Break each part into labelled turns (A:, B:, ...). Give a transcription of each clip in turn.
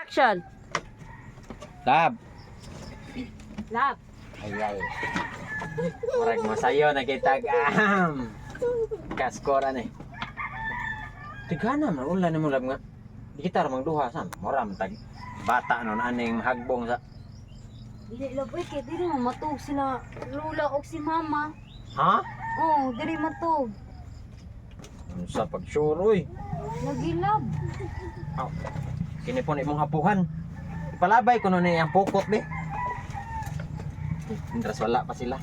A: Action!
B: Lab.
A: Lab.
B: Ay. Murag masayo nakita kaskoran eh. Tigana man ulan ni mo lab nga. Di kita ramang duha san. Mura man tag bata non aning hagbong sa.
A: Dili lab, kay dili mo matug sila lula o si mama.
B: Ha?
A: Oh, dili matug.
B: Sa pagsuroy.
A: Lagi lab.
B: Aw. Kini po imong apuhan. Ipalabay ko nun ang pukot be. Indras wala pa sila.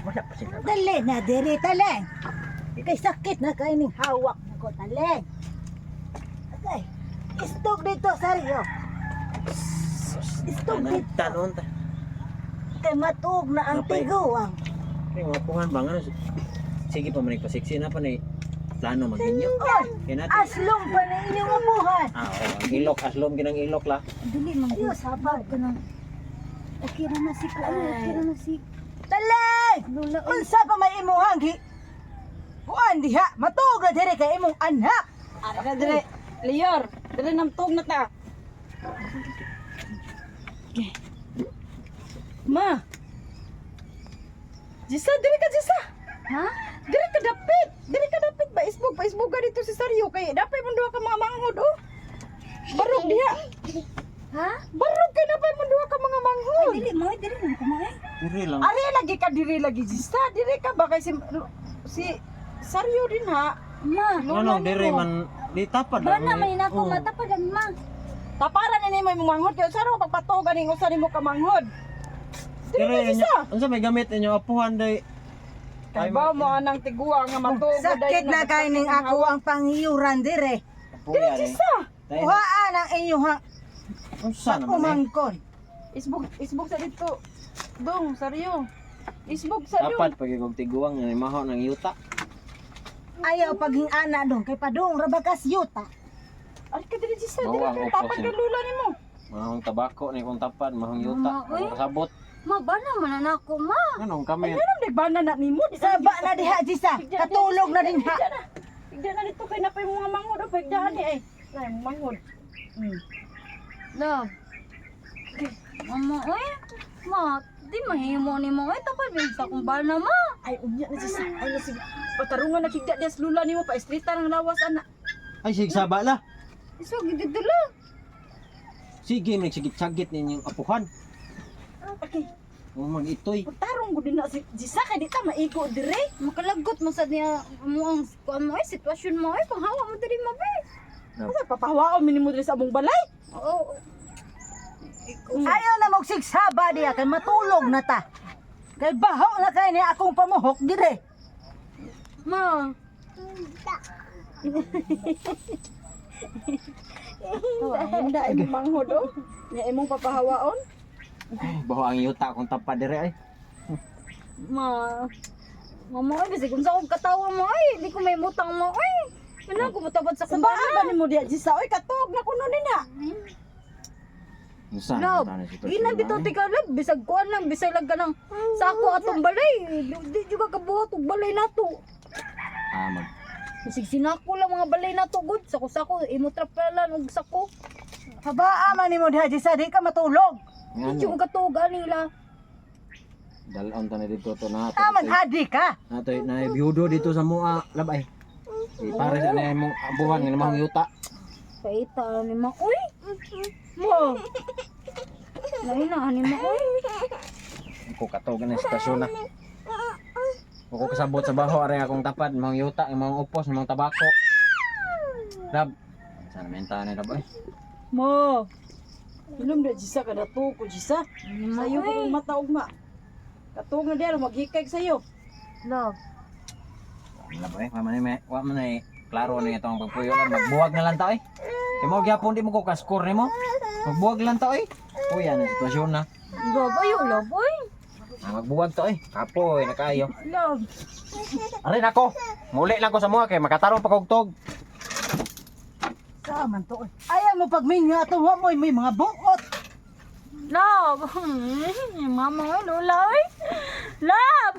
B: Wala pa sila.
C: Dali na, diri taleng. Ikay sakit na kayo ning hawak na ko taleng. Okay. Istog dito, Saryo. Istog dito.
B: Tanon ta.
C: Kay matug na ang
B: Napay.
C: tiguang.
B: Kaya mga apuhan ba nga. Sige pa manig pa siksi na pa na plano magninyo.
C: Oy,
B: Kaya natin.
C: aslong pa na inyong abuhan.
B: Oo, ang ilok, aslom ginang ilok la.
A: Dili man
C: Ayo,
A: gud.
C: sabag ka na.
A: Okay ra na si okay ra na si
C: Taleng!
A: lula.
C: Unsa pa may imuhang gi? Kuan diha, matug na diri kay imong anak.
A: Ara dire. Lior, dire nam tug na ta.
C: Ma. Jisa, diri ka Jisa.
A: Ha?
C: Diri ka dapit. Diri ka dapit ba Facebook ka dito si Saryo kay dapay mo duha ka mga manghod oh. Barog diha.
A: Ha?
C: Barog kay dapay mo duha ka mga manghod.
A: Dili mo, dili man kumain.
B: Diri lang.
C: Ari lagi ka diri lagi Jisa. Diri ka ba kay si Saryo din ha.
A: Ma,
B: Ano, diri man di tapad lang.
A: bana man nako
B: Oo.
A: matapadan ma.
C: Taparan ni mo imong manghod kay saro pagpatugan ning usa nimo ka manghod. Diri ka
B: Diri
C: Jisa.
B: unsa may gamit inyo apuhan day.
C: Kay ba mo anang tiguang nga matugod
D: Sakit na kay ning ako ang pangiyuran dire.
B: Apuhan ni.
C: Jisa.
D: Kuhaan ang inyong
B: Unsa naman eh.
D: umangkon.
C: Isbog sa dito. Dong, Saryo. Isbog sa dong.
B: Dapat pagigog tiguang ni maho ng yuta.
D: Ayaw paging ana dong kay padung rabakas yuta.
C: Ari ka dili Jisa, dili
B: Bawang
C: ka
B: upos
C: tapad
B: yun.
C: ka lula nimo.
B: Mahong tabako ni kung tapad, mahong yuta,
A: Mama, uy.
B: mahong kasabot.
A: Ma, bana man nako ma.
B: Anong kami?
C: Ano nagbana na nimo?
D: Saba na diha Jisa, katulog na din ha.
C: Tigda na dito kay napay mga manghod o pagdahan ni ay. Nay manghod.
A: Love. Mama, oy. Ma, di mahimo ni mo. Ay, tapal sa kung bana ma.
C: Ay unya na Jisa. Ay na sige. Patarungan na kigda des lula nimo pa estrita ng lawas ana.
B: Ay, sige saba la.
A: Iso, gididula.
B: Sige, nagsigit-sagit ninyong apuhan.
C: Okay.
B: Umang itoy.
C: Patarong gud na si Jisa kay di ta maigo dire.
A: Makalagot mo sa niya mo ang kuan mo ay sitwasyon mo ay panghawa mo diri mabe.
C: Asa papahawaon minimo dire sa among balay?
A: Oo.
D: Ayaw na magsigsaba diha kay matulog na ta. Kay baho na kay ni akong pamuhok dire.
A: Ma.
C: Handa imong manghod oh. Nya imong papahawaon.
B: Baho ang yuta kung tapad dire ay.
A: Ma. Mama, ay, kasi kung sa akong katawa mo, ay, di ko may mutang mo, ay. Wala ko matabad sa
C: Sa
A: kumbana.
C: baan ba nimo diha Jisa? Oy katog na kuno nina.
B: Unsa
A: Love,
B: na sitwasyon
A: di na
B: na,
A: bitaw
B: eh?
A: tika love, bisag kuan lang, bisag lang ka ng sako atong balay. Di juga kabuhat og balay nato.
B: Ah, mag
A: Bisig sinako lang mga balay nato gud, sako-sako, imo traplalan og sako.
D: Habaa man nimo diha Jisa, di ka matulog.
A: Di ko
B: ngano.
A: katuog nila.
B: Dalon ta na dito to na.
D: Taman hadi ka.
B: Nato na biyudo dito sa mua labay. Pare sa na imong abuhan ng imong yuta.
A: Paita ni ma, uy. Mo. Lain na ni ma, uy.
B: Ako katogan ng sitwasyon na. Ako kasabot sa baho ari akong tapad, imong yuta, imong upos, imong tabako. Lab. Sana menta na lab ay.
C: Mo. Ilum na Jisa kada to ko Jisa. Sayo ko kung mata ugma. Katog na diha maghikay sayo.
A: Love.
B: Lab ay, wa man ay klaro na itong pagpuyo lang magbuwag na lang ta ay. Kay mo gyapon di mo ko kaskor nimo. Magbuwag lang ta ay. Uy, ano sitwasyon na.
A: Love, ayo, love, uy.
B: Magbuwag to ay. Kapoy na kayo.
C: Love.
B: Ari nako. Muli lang ko sa mga kay makatarong pagugtog.
D: Saman to. Ayaw mo pagminyo ato wa mo may mga buot.
A: Love. Mama, uy, lola, uy. Love.